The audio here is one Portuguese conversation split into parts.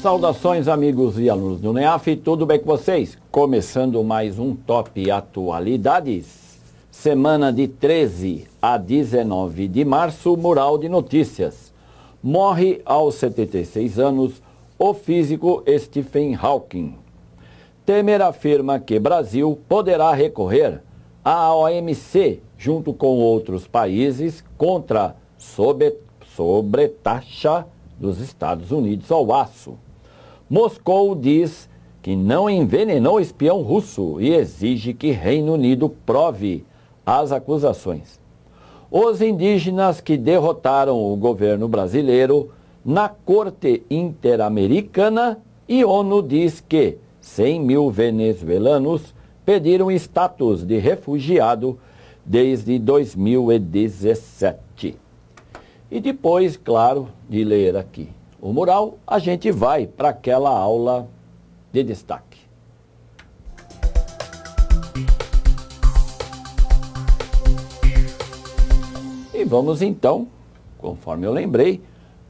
Saudações, amigos e alunos do NEAF, tudo bem com vocês? Começando mais um Top Atualidades. Semana de 13 a 19 de março, Mural de Notícias. Morre aos 76 anos o físico Stephen Hawking. Temer afirma que Brasil poderá recorrer à OMC, junto com outros países, contra sobretaxa dos Estados Unidos ao aço. Moscou diz que não envenenou espião russo e exige que Reino Unido prove as acusações. Os indígenas que derrotaram o governo brasileiro na Corte Interamericana e ONU diz que 100 mil venezuelanos pediram status de refugiado desde 2017. E depois, claro, de ler aqui o mural, a gente vai para aquela aula de destaque. E vamos então, conforme eu lembrei,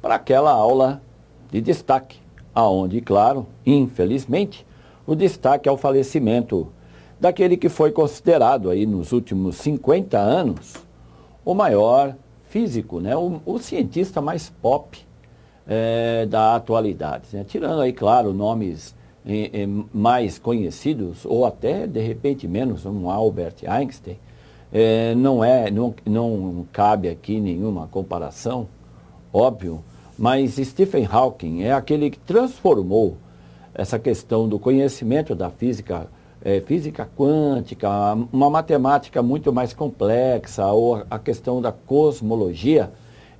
para aquela aula de destaque, aonde, claro, infelizmente, o destaque é o falecimento daquele que foi considerado aí nos últimos 50 anos o maior físico, né? O cientista mais pop da atualidade, né? Tirando aí, claro, nomes mais conhecidos, ou até, de repente, menos, um Albert Einstein, não cabe aqui nenhuma comparação, óbvio, mas Stephen Hawking é aquele que transformou essa questão do conhecimento da física, física quântica, uma matemática muito mais complexa, ou a questão da cosmologia,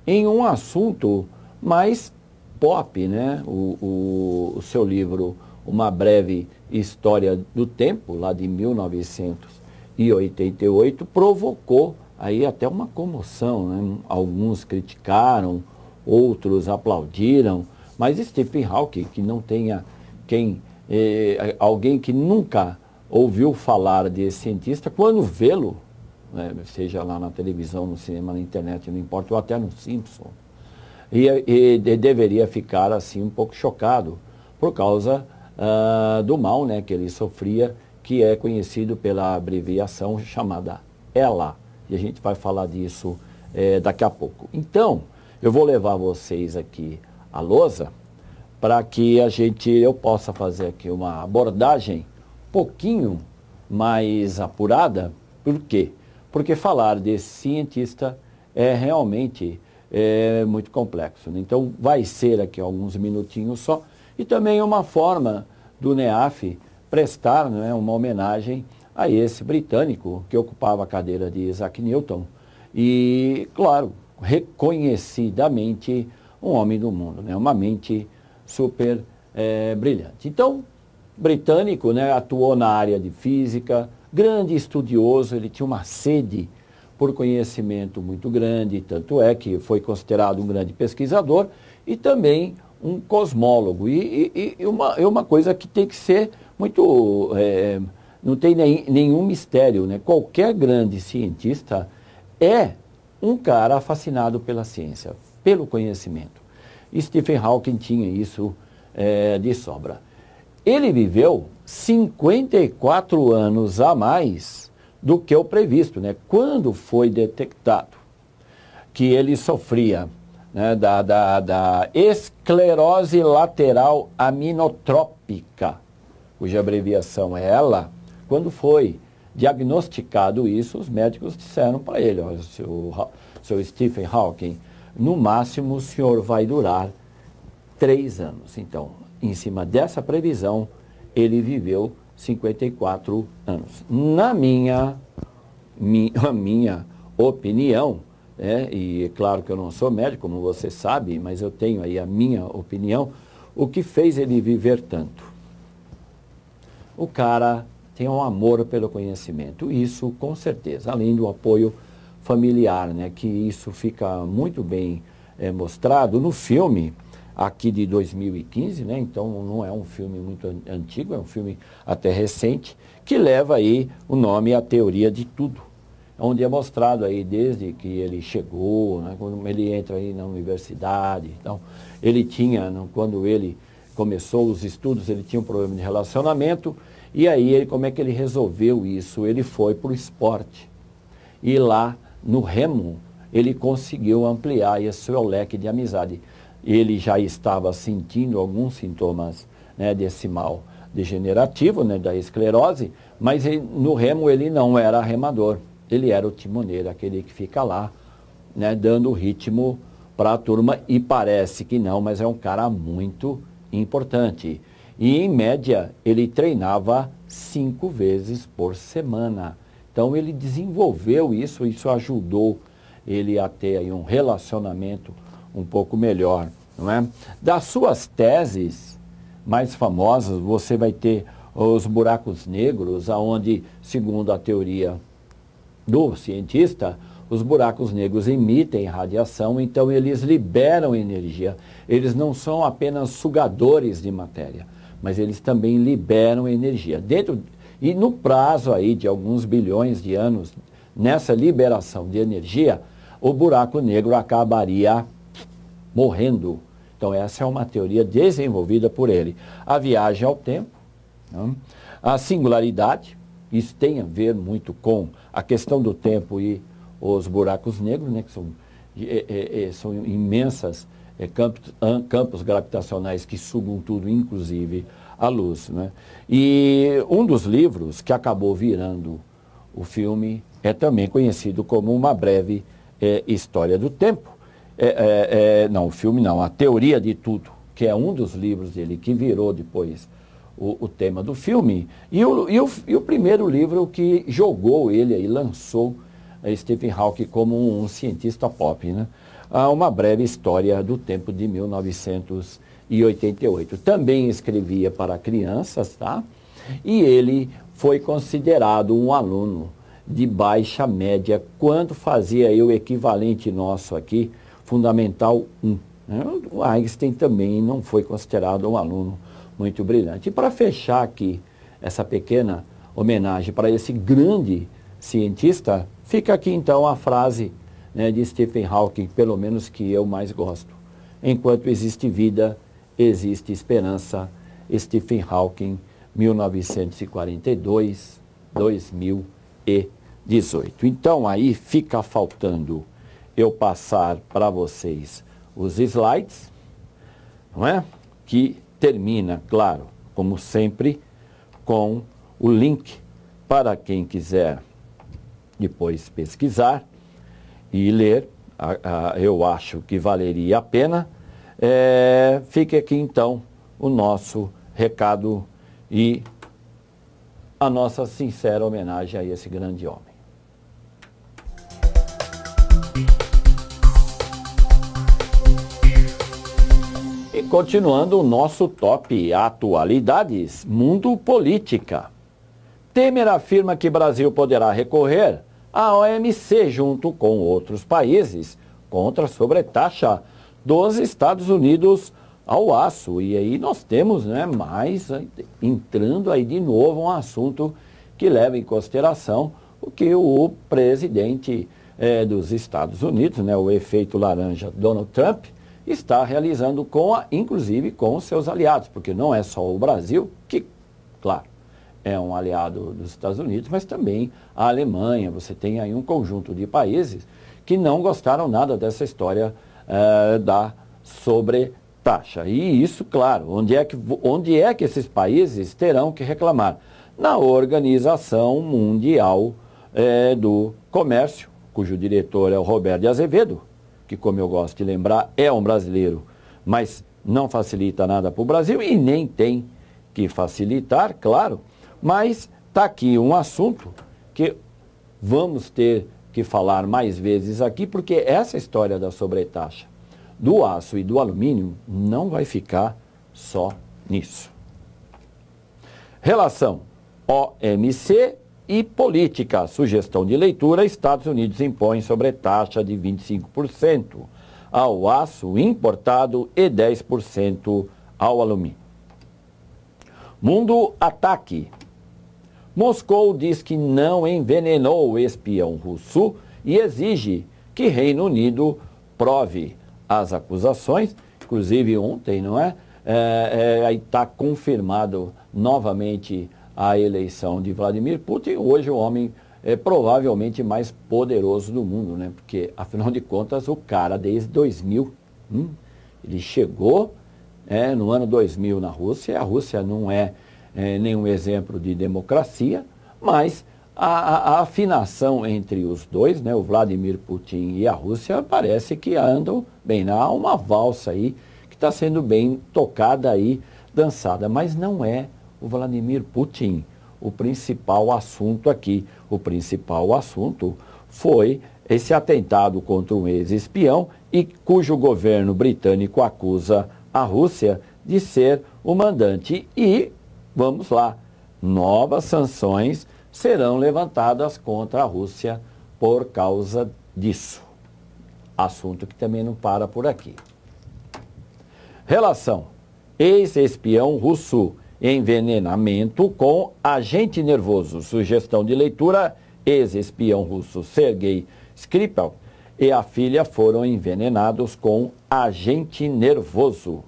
em um assunto mais pop, né? O seu livro, Uma Breve História do Tempo, lá de 1988, provocou aí até uma comoção, né? Alguns criticaram, outros aplaudiram, mas Stephen Hawking, que não tenha alguém que nunca ouviu falar desse cientista, quando vê-lo, né, seja lá na televisão, no cinema, na internet, não importa, ou até no Simpson, e deveria ficar assim um pouco chocado por causa do mal, né, que ele sofria, que é conhecido pela abreviação chamada ELA, e a gente vai falar disso daqui a pouco. Então, eu vou levar vocês aqui à lousa para que eu possa fazer aqui uma abordagem um pouquinho mais apurada. Por quê? Porque falar desse cientista é realmente muito complexo, né? Então, vai ser aqui alguns minutinhos só, e também uma forma do NEAF prestar, né, uma homenagem a esse britânico que ocupava a cadeira de Isaac Newton e, claro, reconhecidamente um homem do mundo, né, uma mente super brilhante. Então, britânico, né, atuou na área de física, grande estudioso, ele tinha uma sede por conhecimento muito grande, tanto é que foi considerado um grande pesquisador e também um cosmólogo. E uma coisa que tem que ser muito... não tem nenhum mistério, né? Qualquer grande cientista é um cara fascinado pela ciência, pelo conhecimento. Stephen Hawking tinha isso de sobra. Ele viveu 54 anos a mais do que o previsto, né? Quando foi detectado que ele sofria, né, da esclerose lateral aminotrópica, cuja abreviação é ELA, quando foi diagnosticado isso, os médicos disseram para ele: olha, seu Stephen Hawking, no máximo o senhor vai durar 3 anos. Então, em cima dessa previsão, ele viveu 54 anos. Na minha opinião, e é claro que eu não sou médico, como você sabe, mas eu tenho aí a minha opinião, o que fez ele viver tanto? O cara tem um amor pelo conhecimento, isso com certeza, além do apoio familiar, né, que isso fica muito bem mostrado no filme aqui de 2015, né? Então não é um filme muito antigo, é um filme até recente, que leva aí o nome A Teoria de Tudo, onde é mostrado aí desde que ele chegou, né, quando ele entra aí na universidade. Então, ele tinha, quando ele começou os estudos, ele tinha um problema de relacionamento, e aí como é que ele resolveu isso? Ele foi para o esporte. E lá no remo, ele conseguiu ampliar esse seu leque de amizade. Ele já estava sentindo alguns sintomas, né, desse mal degenerativo, né, da esclerose, mas no remo ele não era remador, ele era o timoneiro, aquele que fica lá, né, dando ritmo para a turma, e parece que não, mas é um cara muito importante. E em média ele treinava 5 vezes por semana. Então ele desenvolveu isso ajudou ele a ter aí um relacionamento um pouco melhor, não é? Das suas teses mais famosas, você vai ter os buracos negros, aonde, segundo a teoria do cientista, os buracos negros emitem radiação, então eles liberam energia. Eles não são apenas sugadores de matéria, mas eles também liberam energia. E no prazo aí de alguns bilhões de anos, nessa liberação de energia, o buraco negro acabaria morrendo. Então essa é uma teoria desenvolvida por ele. A viagem ao tempo, né? A singularidade, isso tem a ver muito com a questão do tempo e os buracos negros, né, que são imensas campos gravitacionais que sugam tudo, inclusive a luz, né? E um dos livros que acabou virando o filme é também conhecido como Uma Breve História do Tempo. Não, o filme não, A Teoria de Tudo, que é um dos livros dele que virou depois o tema do filme. E o primeiro livro que jogou ele aí, lançou Stephen Hawking como um cientista pop, né? Uma Breve História do Tempo, de 1988. Também escrevia para crianças, tá? E ele foi considerado um aluno de baixa média quando fazia aí o equivalente nosso aqui, Fundamental 1. Né? O Einstein também não foi considerado um aluno muito brilhante. E para fechar aqui essa pequena homenagem para esse grande cientista, fica aqui então a frase, né, de Stephen Hawking, pelo menos que eu mais gosto. Enquanto existe vida, existe esperança. Stephen Hawking, 1942, 2018. Então aí fica faltando eu passar para vocês os slides, não é? Que termina, claro, como sempre, com o link para quem quiser depois pesquisar e ler. Eu acho que valeria a pena. Fique aqui então o nosso recado e a nossa sincera homenagem a esse grande homem. E continuando o nosso top atualidades, mundo política. Temer afirma que Brasil poderá recorrer à OMC junto com outros países contra a sobretaxa dos Estados Unidos ao aço. E aí nós temos, né, mais entrando aí de novo um assunto que leva em consideração o que o presidente dos Estados Unidos, né, o efeito laranja Donald Trump, está realizando inclusive com os seus aliados, porque não é só o Brasil, que, claro, é um aliado dos Estados Unidos, mas também a Alemanha. Você tem aí um conjunto de países que não gostaram nada dessa história da sobretaxa. E isso, claro, onde é que esses países terão que reclamar? Na Organização Mundial do Comércio, cujo diretor é o Roberto de Azevedo, que, como eu gosto de lembrar, é um brasileiro, mas não facilita nada para o Brasil e nem tem que facilitar, claro. Mas está aqui um assunto que vamos ter que falar mais vezes aqui, porque essa história da sobretaxa do aço e do alumínio não vai ficar só nisso. Relação OMC e política. Sugestão de leitura: Estados Unidos impõe sobretaxa de 25% ao aço importado e 10% ao alumínio. Mundo Ataque. Moscou diz que não envenenou o espião russo e exige que Reino Unido prove as acusações. Inclusive ontem, não é? aí está confirmado novamente a eleição de Vladimir Putin. Hoje o homem é provavelmente mais poderoso do mundo, né? Porque, afinal de contas, o cara desde 2000, ele chegou no ano 2000 na Rússia. A Rússia não é nenhum exemplo de democracia, mas a afinação entre os dois, né, o Vladimir Putin e a Rússia, parece que andam bem. Há uma valsa aí que está sendo bem tocada aí, dançada, mas não é o Vladimir Putin o principal assunto aqui. O principal assunto foi esse atentado contra um ex-espião e cujo governo britânico acusa a Rússia de ser o mandante. E, vamos lá, novas sanções serão levantadas contra a Rússia por causa disso. Assunto que também não para por aqui. Relação: ex-espião russo, envenenamento com agente nervoso. Sugestão de leitura: ex-espião russo Sergei Skripal e a filha foram envenenados com agente nervoso.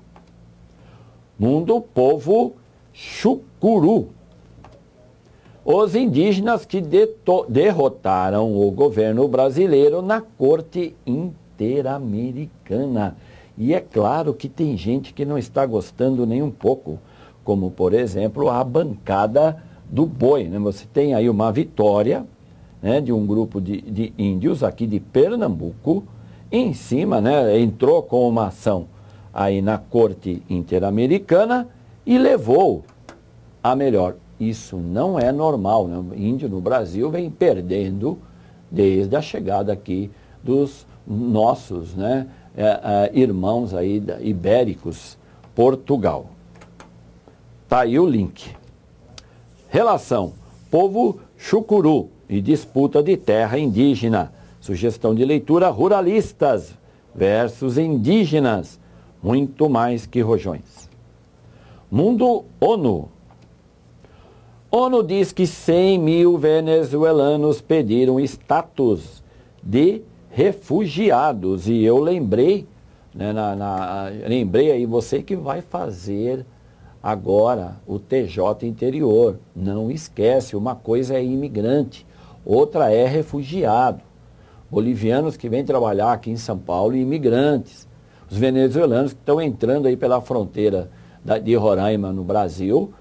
Mundo Povo Chucuru. Os indígenas que derrotaram o governo brasileiro na Corte Interamericana. E é claro que tem gente que não está gostando nem um pouco, como, por exemplo, a bancada do boi, né? Você tem aí uma vitória, né, de um grupo de índios aqui de Pernambuco, em cima, né, entrou com uma ação aí na Corte Interamericana e levou a melhor. Isso não é normal, né? O índio no Brasil vem perdendo desde a chegada aqui dos nossos, né, irmãos aí ibéricos, Portugal. Tá aí o link. Relação: povo chucuru e disputa de terra indígena. Sugestão de leitura: ruralistas versus indígenas, muito mais que rojões. Mundo ONU. ONU diz que 100 mil venezuelanos pediram status de refugiados. E eu lembrei, né, lembrei aí você que vai fazer agora o TJ Interior. Não esquece, uma coisa é imigrante, outra é refugiado. Bolivianos que vêm trabalhar aqui em São Paulo e imigrantes. Os venezuelanos que estão entrando aí pela fronteira de Roraima no Brasil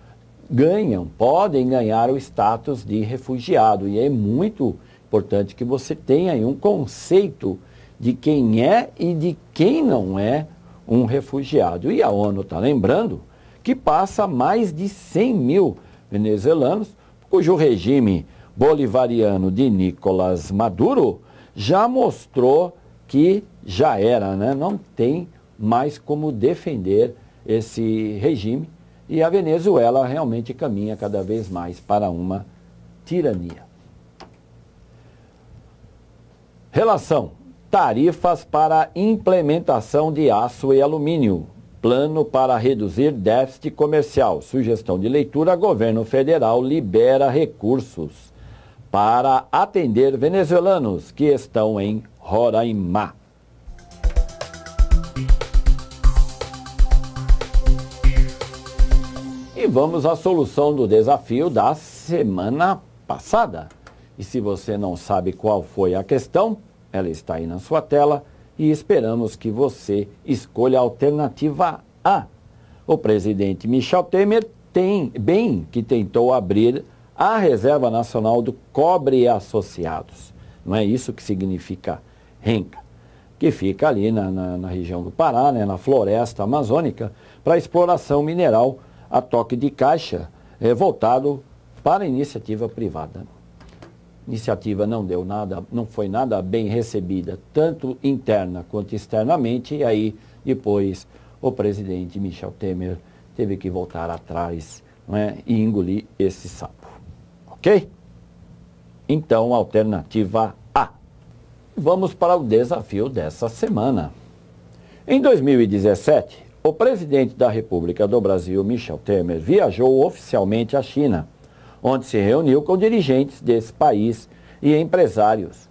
podem ganhar o status de refugiado. E é muito importante que você tenha aí um conceito de quem é e de quem não é um refugiado. E a ONU está lembrando que passa mais de 100 mil venezuelanos, cujo regime bolivariano de Nicolás Maduro já mostrou que já era, né? Não tem mais como defender esse regime. E a Venezuela realmente caminha cada vez mais para uma tirania. Relação: tarifas para implementação de aço e alumínio. Plano para reduzir déficit comercial. Sugestão de leitura: governo federal libera recursos para atender venezuelanos que estão em Roraima. E vamos à solução do desafio da semana passada. E se você não sabe qual foi a questão, ela está aí na sua tela e esperamos que você escolha a alternativa A. O presidente Michel Temer que tentou abrir a Reserva Nacional do Cobre e Associados. Não é isso que significa RENCA, que fica ali na região do Pará, né, na floresta amazônica, para exploração mineral a toque de caixa, voltado para a iniciativa privada. Iniciativa não deu nada, não foi nada bem recebida, tanto interna quanto externamente, e aí depois o presidente Michel Temer teve que voltar atrás, não é, e engolir esse sapo. Ok? Então, alternativa A. Vamos para o desafio dessa semana. Em 2017, o presidente da República do Brasil, Michel Temer, viajou oficialmente à China, onde se reuniu com dirigentes desse país e empresários,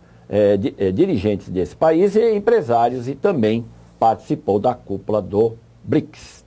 e também participou da cúpula do BRICS.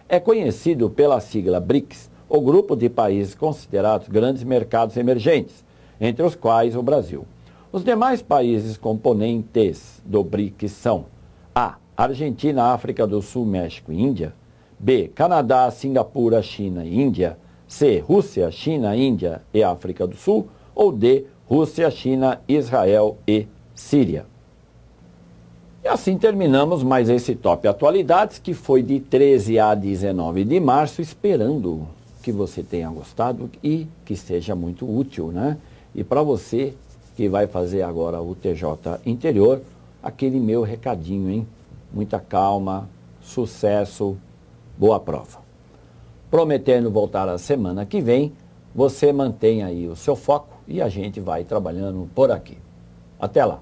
é conhecido pela sigla BRICS, o grupo de países considerados grandes mercados emergentes, entre os quais o Brasil. Os demais países componentes do BRICS são A. Argentina, África do Sul, México e Índia. B. Canadá, Singapura, China e Índia. C. Rússia, China, Índia e África do Sul. Ou D. Rússia, China, Israel e Síria. E assim terminamos mais esse Top Atualidades, que foi de 13 a 19 de março, esperando que você tenha gostado e que seja muito útil, né? E para você que vai fazer agora o TJ Interior, aquele meu recadinho, hein? Muita calma, sucesso, boa prova. Prometendo voltar a semana que vem, você mantém aí o seu foco e a gente vai trabalhando por aqui. Até lá!